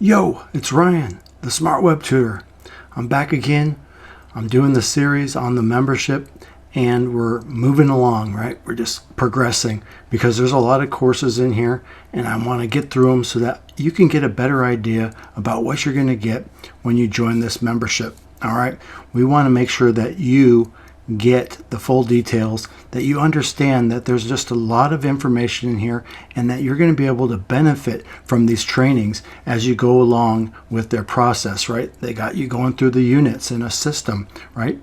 Yo, it's Ryan, the Smart Web Tutor. I'm back again. I'm doing the series on the membership and we're moving along, right? We're just progressing because there's a lot of courses in here and I want to get through them so that you can get a better idea about what you're going to get when you join this membership. All right. We want to make sure that you get the full details, that you understand that there's just a lot of information in here and that you're going to be able to benefit from these trainings as you go along with their process, right? They got you going through the units in a system, right?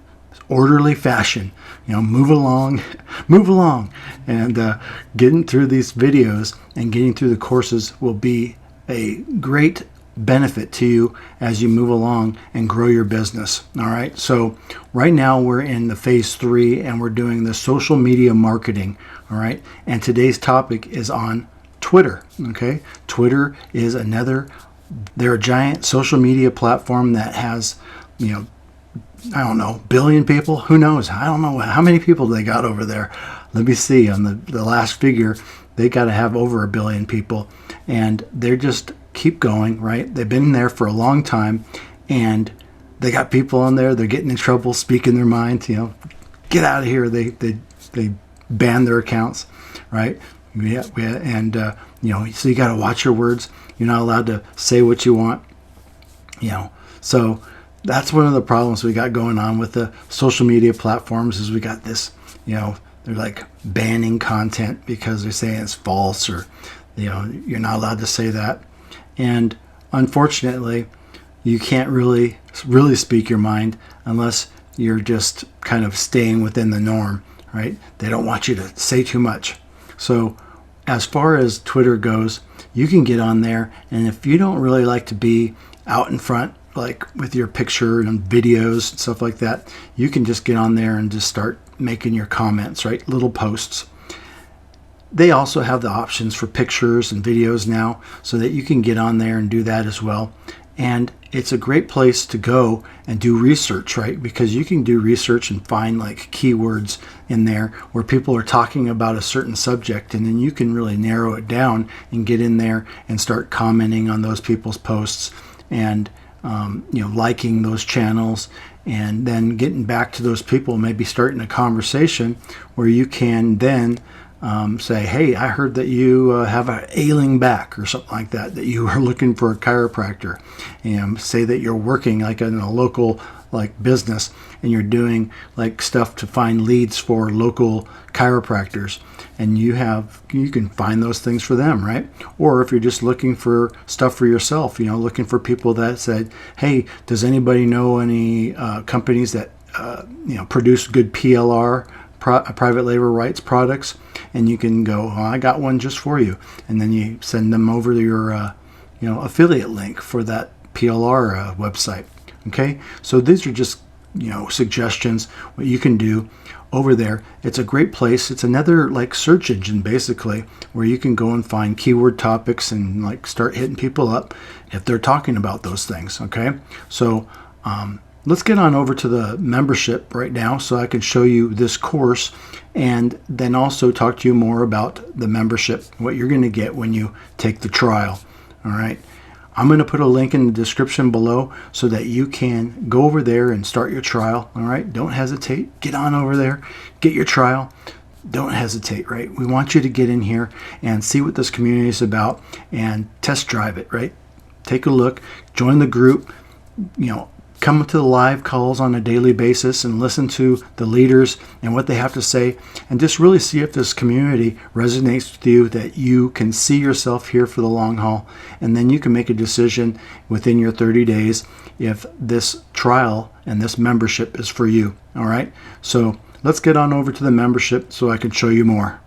Orderly fashion, move along, move along, and getting through these videos and getting through the courses will be a great benefit to you as you move along and grow your business. All right. So right now we're in the phase 3 and we're doing the social media marketing. All right. And today's topic is on Twitter. Okay. Twitter is they're a giant social media platform that has, I don't know, billion people. Who knows? I don't know how many people they got over there. Let me see on the last figure. They got to have over 1 billion people and they're just keep going, right? They've been there for a long time and they got people on there. They're getting in trouble, speaking their minds, get out of here. They ban their accounts, right? So you got to watch your words. You're not allowed to say what you want, so that's one of the problems we got going on with the social media platforms is we got this, they're like banning content because they're saying it's false or, you're not allowed to say that. And unfortunately, you can't really speak your mind unless you're just kind of staying within the norm, right? They don't want you to say too much. So as far as Twitter goes, you can get on there. And if you don't really like to be out in front, like with your picture and videos and stuff like that, you can just get on there and just start making your comments, right? Little posts. They also have the options for pictures and videos now so that you can get on there and do that as well. And it's a great place to go and do research, right? Because you can do research and find like keywords in there where people are talking about a certain subject, and then you can really narrow it down and get in there and start commenting on those people's posts and liking those channels, and then getting back to those people, maybe starting a conversation where you can then say, hey, I heard that you have an ailing back or something like that you are looking for a chiropractor, and say that you're working like in a local like business and you're doing like stuff to find leads for local chiropractors, and you can find those things for them, right? Or if you're just looking for stuff for yourself, looking for people that said, hey, does anybody know any companies that produce good PLR, private labor rights products? And you can go, I got one just for you. And then you send them over to your, affiliate link for that PLR website. Okay. So these are just, suggestions, what you can do over there. It's a great place. It's another like search engine basically where you can go and find keyword topics and like start hitting people up if they're talking about those things. Okay. So, let's get on over to the membership right now so I can show you this course and then also talk to you more about the membership, what you're going to get when you take the trial. All right. I'm going to put a link in the description below so that you can go over there and start your trial. All right. Don't hesitate. Get on over there. Get your trial. Don't hesitate, right? We want you to get in here and see what this community is about and test drive it, right? Take a look, join the group, come to the live calls on a daily basis and listen to the leaders and what they have to say, and just really see if this community resonates with you, that you can see yourself here for the long haul. And then you can make a decision within your 30 days if this trial and this membership is for you. All right. So let's get on over to the membership so I can show you more.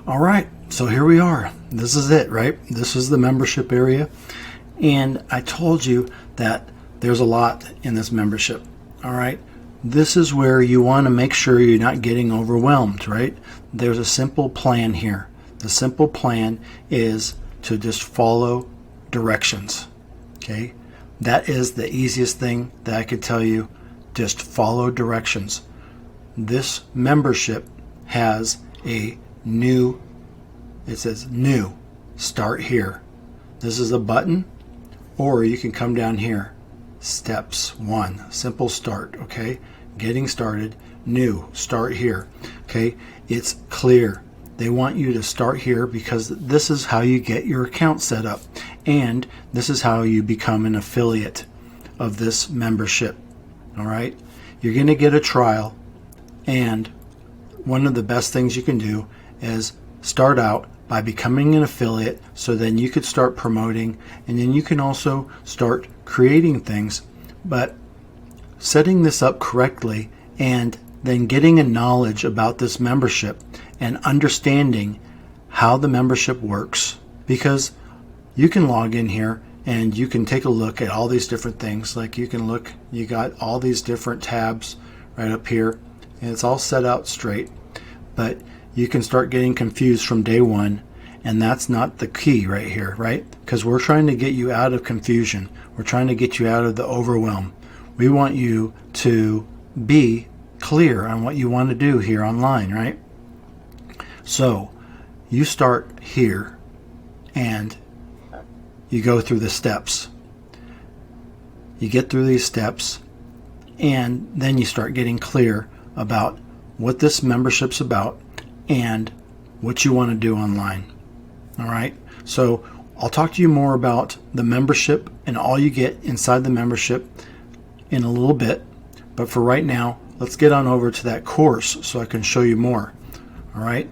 All right. So here we are. This is it, right? This is the membership area. And I told you that there's a lot in this membership. All right. This is where you want to make sure you're not getting overwhelmed, right? There's a simple plan here. The simple plan is to just follow directions. Okay. That is the easiest thing that I could tell you. Just follow directions. This membership has it says new, start here. This is a button Or you can come down here, steps 1, simple start, okay? Getting started, new, start here, okay? It's clear. They want you to start here because this is how you get your account set up, and this is how you become an affiliate of this membership. All right, you're going to get a trial, and one of the best things you can do is start out by becoming an affiliate, so then you could start promoting, and then you can also start creating things, but setting this up correctly and then getting a knowledge about this membership and understanding how the membership works, because you can log in here and you can take a look at all these different things. Like you can look, you got all these different tabs right up here, and it's all set out straight, but you can start getting confused from day one, and that's not the key right here, right? Because we're trying to get you out of confusion. We're trying to get you out of the overwhelm. We want you to be clear on what you want to do here online, right? So you start here and you go through the steps. You get through these steps, and then you start getting clear about what this membership's about and what you want to do online. All right, so I'll talk to you more about the membership and all you get inside the membership in a little bit, but for right now, let's get on over to that course so I can show you more. All right,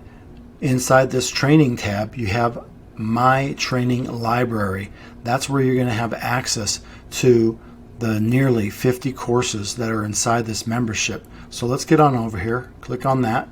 inside this training tab, you have My Training Library. That's where you're going to have access to the nearly 50 courses that are inside this membership. So let's get on over here, click on that.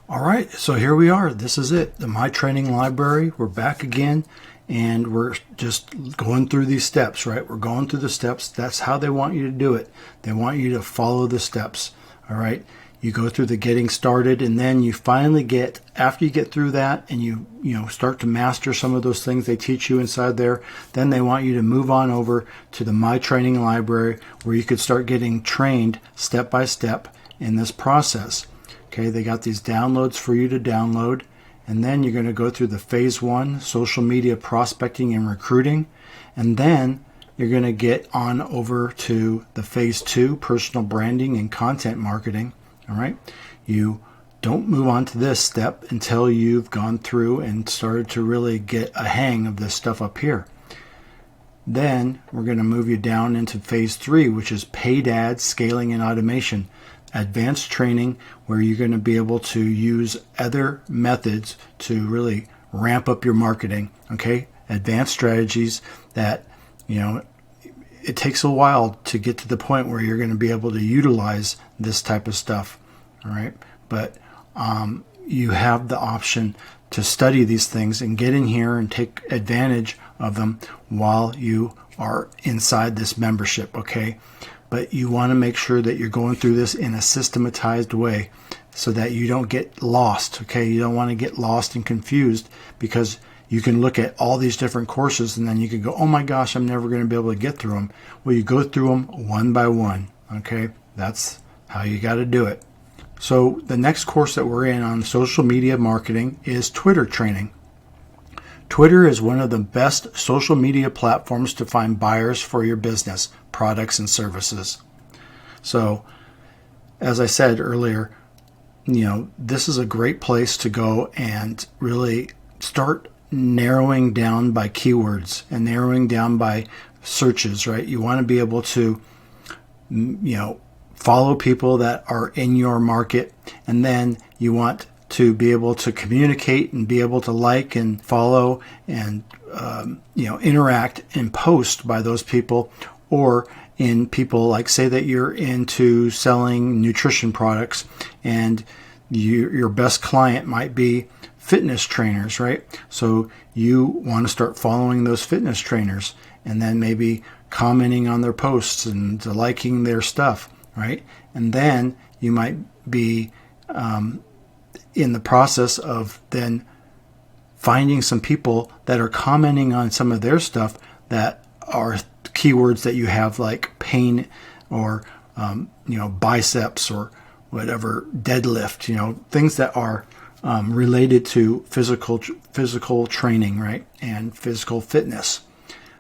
All right, so here we are. This is it, the My Training Library. We're back again, and we're just going through these steps, right? We're going through the steps. That's how they want you to do it. They want you to follow the steps, all right? You go through the getting started, and then you finally get, after you get through that and you start to master some of those things they teach you inside there, then they want you to move on over to the My Training Library, where you could start getting trained step by step in this process. Okay, they got these downloads for you to download, and then you're going to go through the phase 1, social media prospecting and recruiting, and then you're going to get on over to the phase 2, personal branding and content marketing. All right, you don't move on to this step until you've gone through and started to really get a hang of this stuff up here. Then we're going to move you down into phase 3, which is paid ads, scaling and automation. Advanced training, where you're going to be able to use other methods to really ramp up your marketing. Okay, advanced strategies that, it takes a while to get to the point where you're going to be able to utilize this type of stuff. All right, but you have the option to study these things and get in here and take advantage of them while you are inside this membership. Okay, but you want to make sure that you're going through this in a systematized way so that you don't get lost. Okay, you don't want to get lost and confused, because you can look at all these different courses and then you can go, oh my gosh, I'm never going to be able to get through them. Well, you go through them one by one. Okay, that's how you got to do it. So the next course that we're in on social media marketing is Twitter training. Twitter is one of the best social media platforms to find buyers for your business, products, and services. So, as I said earlier, this is a great place to go and really start narrowing down by keywords and narrowing down by searches, right? You want to be able to, follow people that are in your market, and then you want to be able to communicate and be able to like and follow and interact and post by those people, or in people, like say that you're into selling nutrition products and your best client might be fitness trainers, right? So you want to start following those fitness trainers and then maybe commenting on their posts and liking their stuff, right? And then you might be in the process of then finding some people that are commenting on some of their stuff that are keywords that you have, like pain or biceps or whatever, deadlift, things that are related to physical training, right, and physical fitness,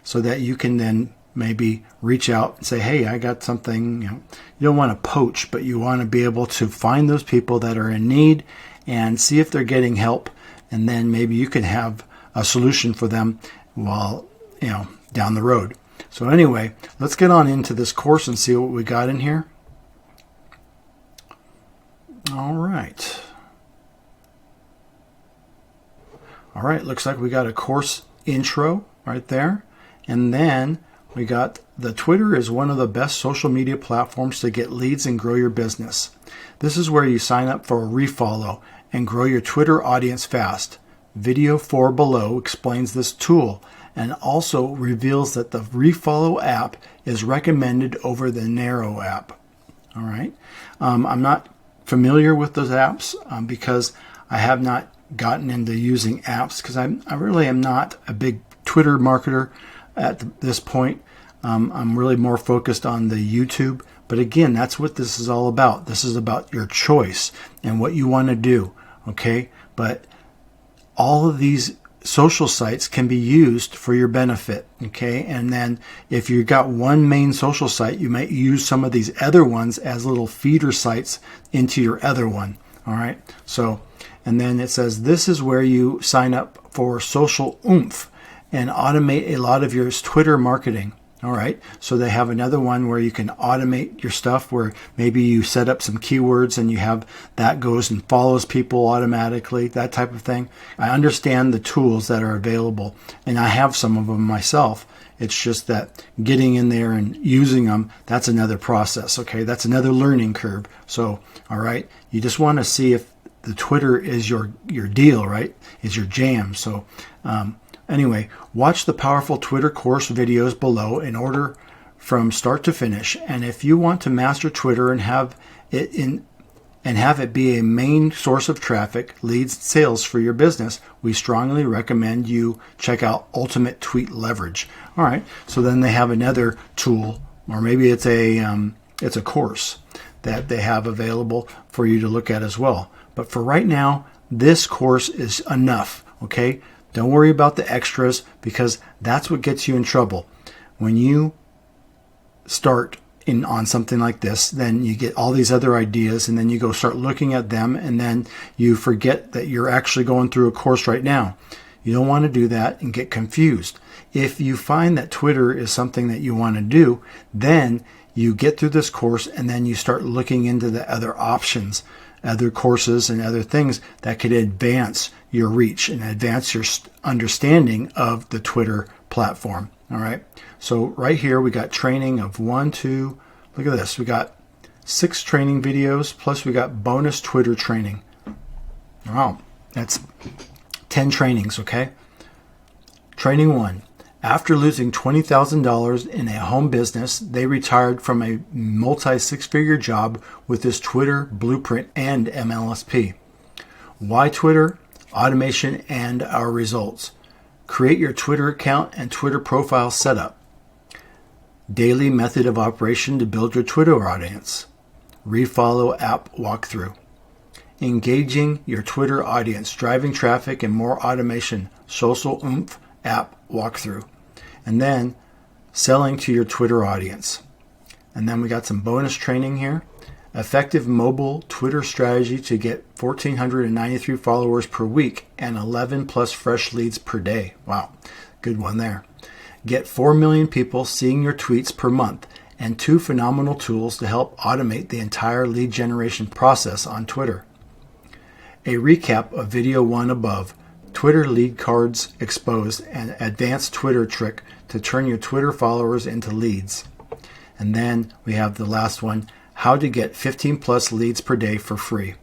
so that you can then maybe reach out and say, hey, I got something. You don't want to poach, but you want to be able to find those people that are in need and see if they're getting help, and then maybe you can have a solution for them while down the road. So anyway, let's get on into this course and see what we got in here. All right, looks like we got a course intro right there. And then we got the Twitter is one of the best social media platforms to get leads and grow your business. This is where you sign up for a refollow and grow your Twitter audience fast. Video 4 below explains this tool and also reveals that the refollow app is recommended over the narrow app. All right. I'm not familiar with those apps because I have not gotten into using apps because I really am not a big Twitter marketer at this point. I'm really more focused on the YouTube. But again, that's what this is all about. This is about your choice and what you want to do. Okay. But all of these social sites can be used for your benefit. Okay. And then if you've got one main social site, you might use some of these other ones as little feeder sites into your other one. All right. So, and then it says this is where you sign up for social oomph and automate a lot of your Twitter marketing. All right. So they have another one where you can automate your stuff, where maybe you set up some keywords and you have that goes and follows people automatically, that type of thing. I understand the tools that are available, and I have some of them myself. It's just that getting in there and using them, that's another process. Okay. That's another learning curve. So, all right. You just want to see if the Twitter is your deal, right? Is your jam. So, anyway, watch the powerful Twitter course videos below in order from start to finish. And if you want to master Twitter and have it be a main source of traffic, leads, sales for your business, we strongly recommend you check out Ultimate Tweet Leverage. All right. So then they have another tool, or maybe it's a course that they have available for you to look at as well. But for right now, this course is enough. Okay. Don't worry about the extras, because that's what gets you in trouble. When you start on something like this, then you get all these other ideas, and then you go start looking at them, and then you forget that you're actually going through a course right now. You don't want to do that and get confused. If you find that Twitter is something that you want to do, then you get through this course, and then you start looking into the other options, other courses and other things that could advance your reach and advance your understanding of the Twitter platform. All right. So right here, we got training of look at this. We got 6 training videos, plus we got bonus Twitter training. Wow. That's 10 trainings. Okay. Training 1. After losing $20,000 in a home business, they retired from a multi-six-figure job with this Twitter blueprint and MLSP. Why Twitter? Automation and our results. Create your Twitter account and Twitter profile setup. Daily method of operation to build your Twitter audience. Refollow app walkthrough. Engaging your Twitter audience, driving traffic and more automation. Social oomph app walkthrough. And then selling to your Twitter audience. And then we got some bonus training here. Effective mobile Twitter strategy to get 1,493 followers per week and 11 plus fresh leads per day. Wow, good one there. Get 4 million people seeing your tweets per month, and 2 phenomenal tools to help automate the entire lead generation process on Twitter. A recap of video 1 above. Twitter lead cards exposed, and advanced Twitter trick to turn your Twitter followers into leads. And then we have the last one, how to get 15 plus leads per day for free.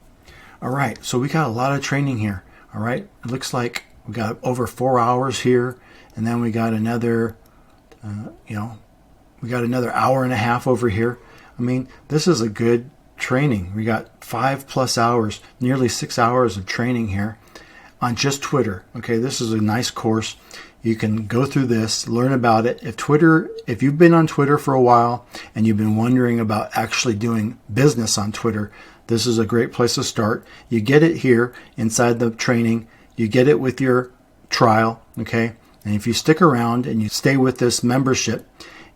All right, so we got a lot of training here. All right, it looks like we got over 4 hours here, and then we got another, we got another hour and a half over here. I mean, this is a good training. We got 5+ hours, nearly 6 hours of training here on just Twitter. Okay, this is a nice course. You can go through this, learn about it. If you've been on Twitter for a while and you've been wondering about actually doing business on Twitter, this is a great place to start. You get it here inside the training. You get it with your trial, okay? And if you stick around and you stay with this membership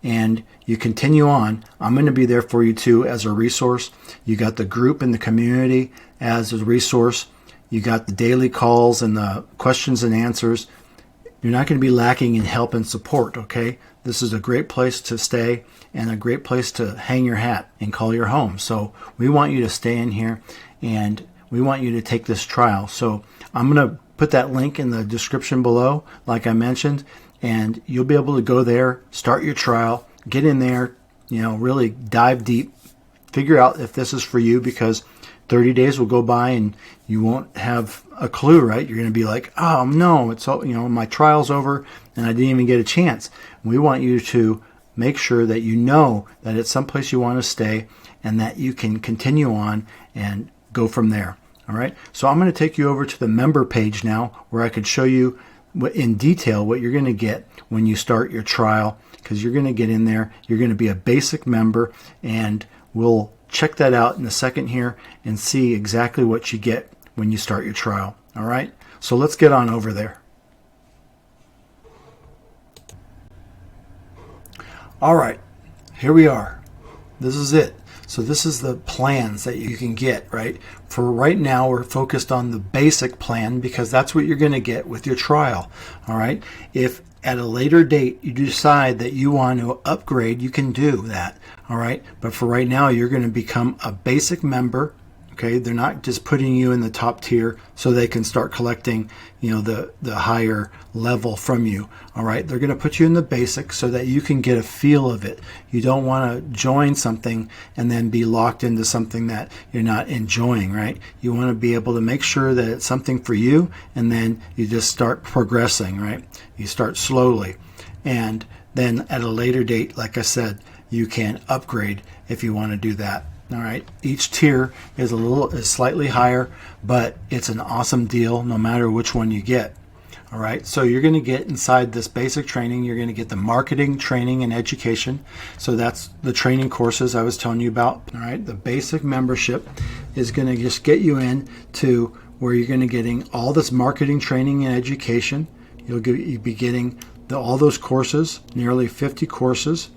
and you continue on, I'm going to be there for you too as a resource. You got the group and the community as a resource. You got the daily calls and the questions and answers. You're not going to be lacking in help and support, okay? This is a great place to stay and a great place to hang your hat and call your home. So we want you to stay in here and we want you to take this trial. So I'm going to put that link in the description below, like I mentioned, and you'll be able to go there, start your trial, get in there, really dive deep, figure out if this is for you, because 30 days will go by and you won't have a clue, right? You're going to be like, oh no, it's all, my trial's over and I didn't even get a chance. We want you to make sure that you know that it's someplace you want to stay and that you can continue on and go from there. All right. So I'm going to take you over to the member page now where I could show you in detail what you're going to get when you start your trial, because you're going to get in there. You're going to be a basic member, and we'll check that out in a second here and see exactly what you get when you start your trial. All right. So let's get on over there. All right. Here we are. This is it. So this is the plans that you can get, right? For right now, we're focused on the basic plan because that's what you're going to get with your trial, all right? If at a later date you decide that you want to upgrade, you can do that, all right? But for right now, you're going to become a basic member, okay? They're not just putting you in the top tier so they can start collecting, the higher level from you, all right? They're going to put you in the basic so that you can get a feel of it. You don't want to join something and then be locked into something that you're not enjoying, right? You want to be able to make sure that it's something for you, and then you just start progressing, right? You start slowly. And then at a later date, like I said, you can upgrade if you want to do that. All right. Each tier is slightly higher, but it's an awesome deal no matter which one you get. All right. So you're going to get inside this basic training. You're going to get the marketing, training, and education. So that's the training courses I was telling you about. All right. The basic membership is going to just get you in to where you're going to getting all this marketing, training, and education. You'll be getting all those courses, nearly 50 courses.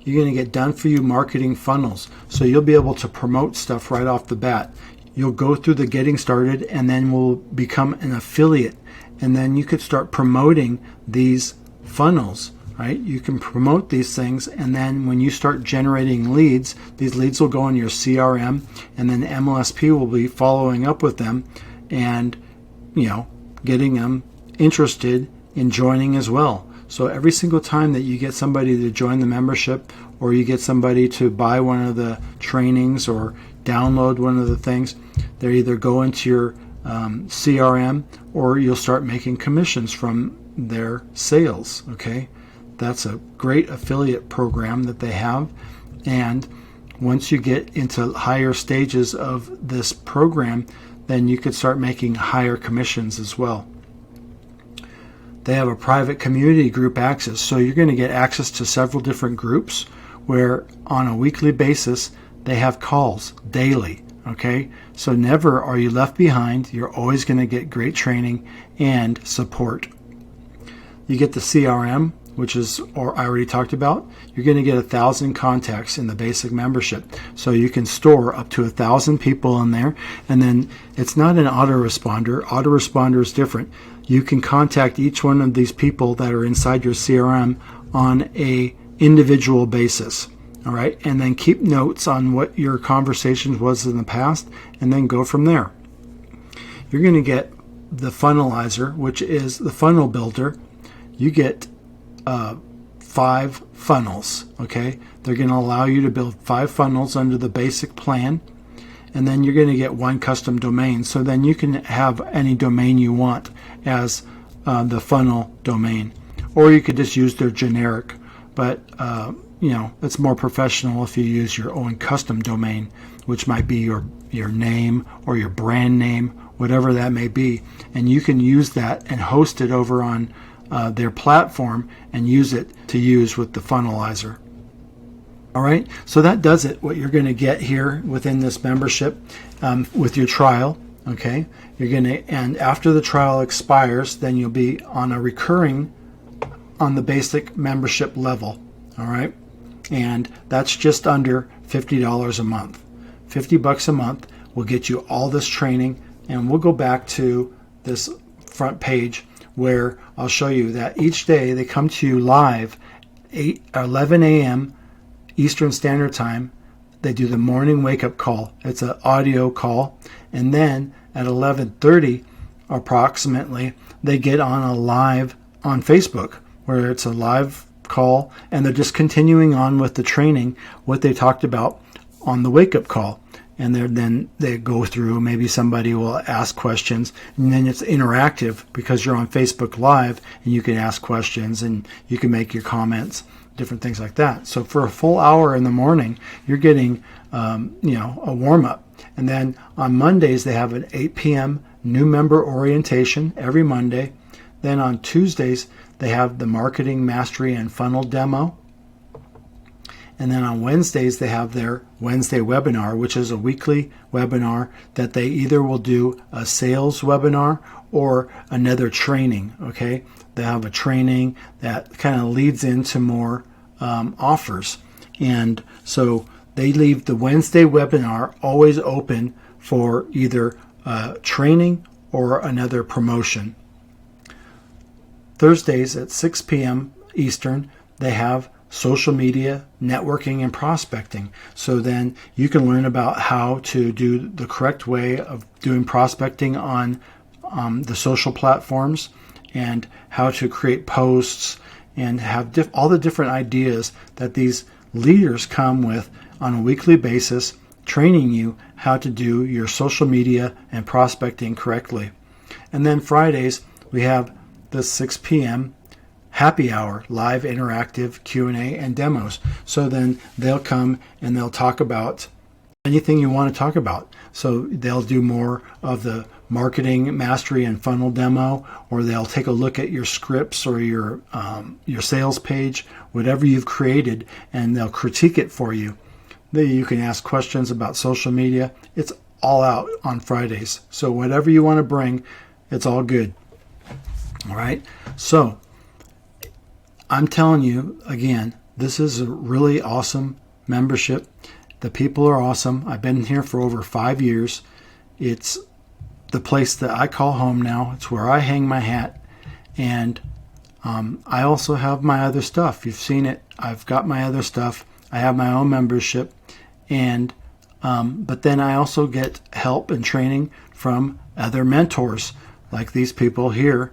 You're going to get done for you marketing funnels. So you'll be able to promote stuff right off the bat. You'll go through the getting started and then will become an affiliate. And then you could start promoting these funnels, right? You can promote these things. And then when you start generating leads, these leads will go in your CRM, and then MLSP will be following up with them and, getting them interested in joining as well. So every single time that you get somebody to join the membership, or you get somebody to buy one of the trainings or download one of the things, they either go into your CRM, or you'll start making commissions from their sales, okay? That's a great affiliate program that they have. And once you get into higher stages of this program, then you could start making higher commissions as well. They have a private community group access. So you're going to get access to several different groups where on a weekly basis, they have calls daily. Okay. So never are you left behind. You're always going to get great training and support. You get the CRM, which is, or I already talked about. You're going to get 1,000 contacts in the basic membership. So you can store up to 1,000 people in there. And then it's not an autoresponder. Autoresponder is different. You can contact each one of these people that are inside your CRM on a individual basis. All right. And then keep notes on what your conversations was in the past, and then go from there. You're going to get the funnelizer, which is the funnel builder. You get 5 funnels. Okay. They're going to allow you to build 5 funnels under the basic plan. And then you're going to get 1 custom domain. So then you can have any domain you want as the funnel domain. Or you could just use their generic. But, it's more professional if you use your own custom domain, which might be your name or your brand name, whatever that may be. And you can use that and host it over on their platform and use it to use with the funnelizer. All right, so that does it. What you're going to get here within this membership with your trial. Okay, you're going to, and after the trial expires, then you'll be on a recurring on the basic membership level. All right, and that's just under $50 a month. $50 a month will get you all this training, and we'll go back to this front page where I'll show you that each day they come to you live 11 a.m. Eastern Standard Time. They do the morning wake-up call. It's an audio call. And then at 11:30 approximately, they get on a live on Facebook where it's a live call, and they're just continuing on with the training, what they talked about on the wake-up call. And then they go through, maybe somebody will ask questions, and then it's interactive because you're on Facebook Live, and you can ask questions and you can make your comments, different things like that. So for a full hour in the morning, you're getting a warm-up. And then on Mondays, they have an 8 p.m. new member orientation every Monday. Then on Tuesdays, they have the marketing mastery and funnel demo. And then on Wednesdays, they have their Wednesday webinar, which is a weekly webinar that they either will do a sales webinar or another training. Okay, they have a training that kind of leads into more offers. And so they leave the Wednesday webinar always open for either training or another promotion. Thursdays at 6 p.m. Eastern, they have social media, networking, and prospecting. So then you can learn about how to do the correct way of doing prospecting on the social platforms, and how to create posts, and have all the different ideas that these leaders come with on a weekly basis, training you how to do your social media and prospecting correctly. And then Fridays, we have the 6 p.m. happy hour, live interactive Q&A and demos. So then they'll come and they'll talk about anything you want to talk about. So they'll do more of the marketing mastery and funnel demo, or they'll take a look at your scripts or your sales page, whatever you've created, and they'll critique it for you. Then you can ask questions about social media. It's all out on Fridays. So whatever you want to bring, it's all good. All right. So I'm telling you, again, this is a really awesome membership. The people are awesome. I've been here for over 5 years. It's the place that I call home now. It's where I hang my hat. And I also have my other stuff. You've seen it. I've got my other stuff. I have my own membership. And but then I also get help and training from other mentors like these people here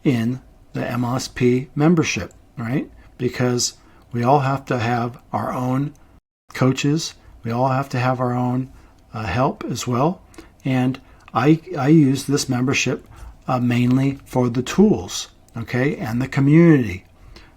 in the MLSP membership, right? Because we all have to have our own coaches. We all have to have our own help as well. And I use this membership mainly for the tools, okay, and the community.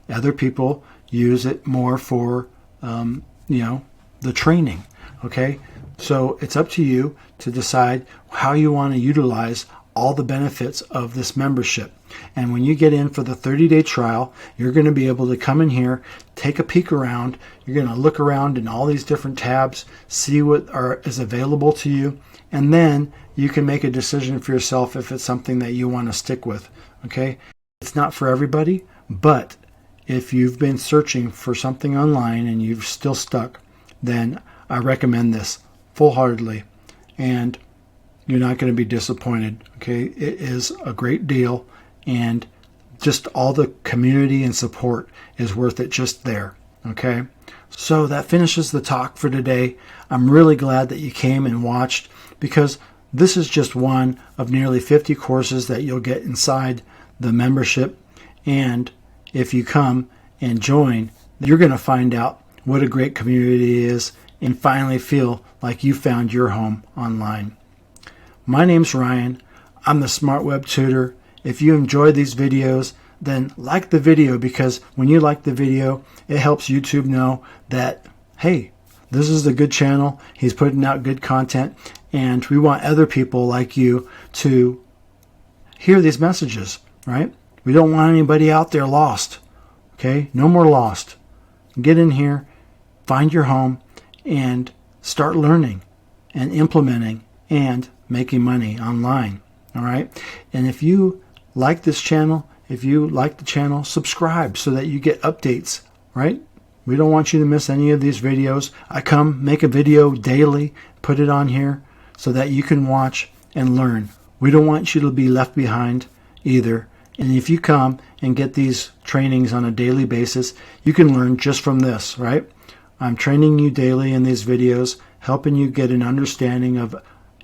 Other people use it more for, the training, okay? So it's up to you to decide how you want to utilize all the benefits of this membership. And when you get in for the 30-day trial, you're going to be able to come in here, take a peek around. You're going to look around in all these different tabs, see what is available to you, and then you can make a decision for yourself if it's something that you want to stick with. Okay? It's not for everybody, but if you've been searching for something online and you've still stuck, then I recommend this full-heartedly, and you're not going to be disappointed. Okay? It is a great deal, and just all the community and support is worth it just there. Okay? So that finishes the talk for today. I'm really glad that you came and watched, because this is just one of nearly 50 courses that you'll get inside the membership. And if you come and join, you're going to find out what a great community it is and finally feel like you found your home online. My name's Ryan. I'm the Smart Web Tutor. If you enjoyed these videos, then like the video, because when you like the video, it helps YouTube know that, hey, this is a good channel. He's putting out good content, and we want other people like you to hear these messages, right? We don't want anybody out there lost. Okay? No more lost. Get in here, find your home and start learning and implementing and making money online. All right. And if you like this channel, if you like the channel, subscribe so that you get updates, right? We don't want you to miss any of these videos. I make a video daily, put it on here so that you can watch and learn. We don't want you to be left behind either. And if you come and get these trainings on a daily basis, you can learn just from this, right? I'm training you daily in these videos, helping you get an understanding of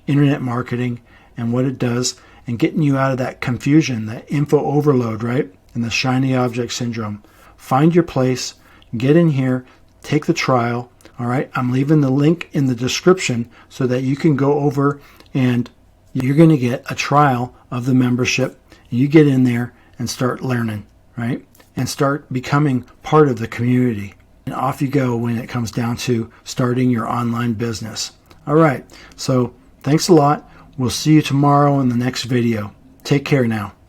internet marketing and what it does, and getting you out of that confusion, that info overload, right? And the shiny object syndrome. Find your place, get in here, take the trial, all right? I'm leaving the link in the description so that you can go over and you're going to get a trial of the membership. You get in there and start learning, right? And start becoming part of the community. And off you go when it comes down to starting your online business. All right, so thanks a lot. We'll see you tomorrow in the next video. Take care now.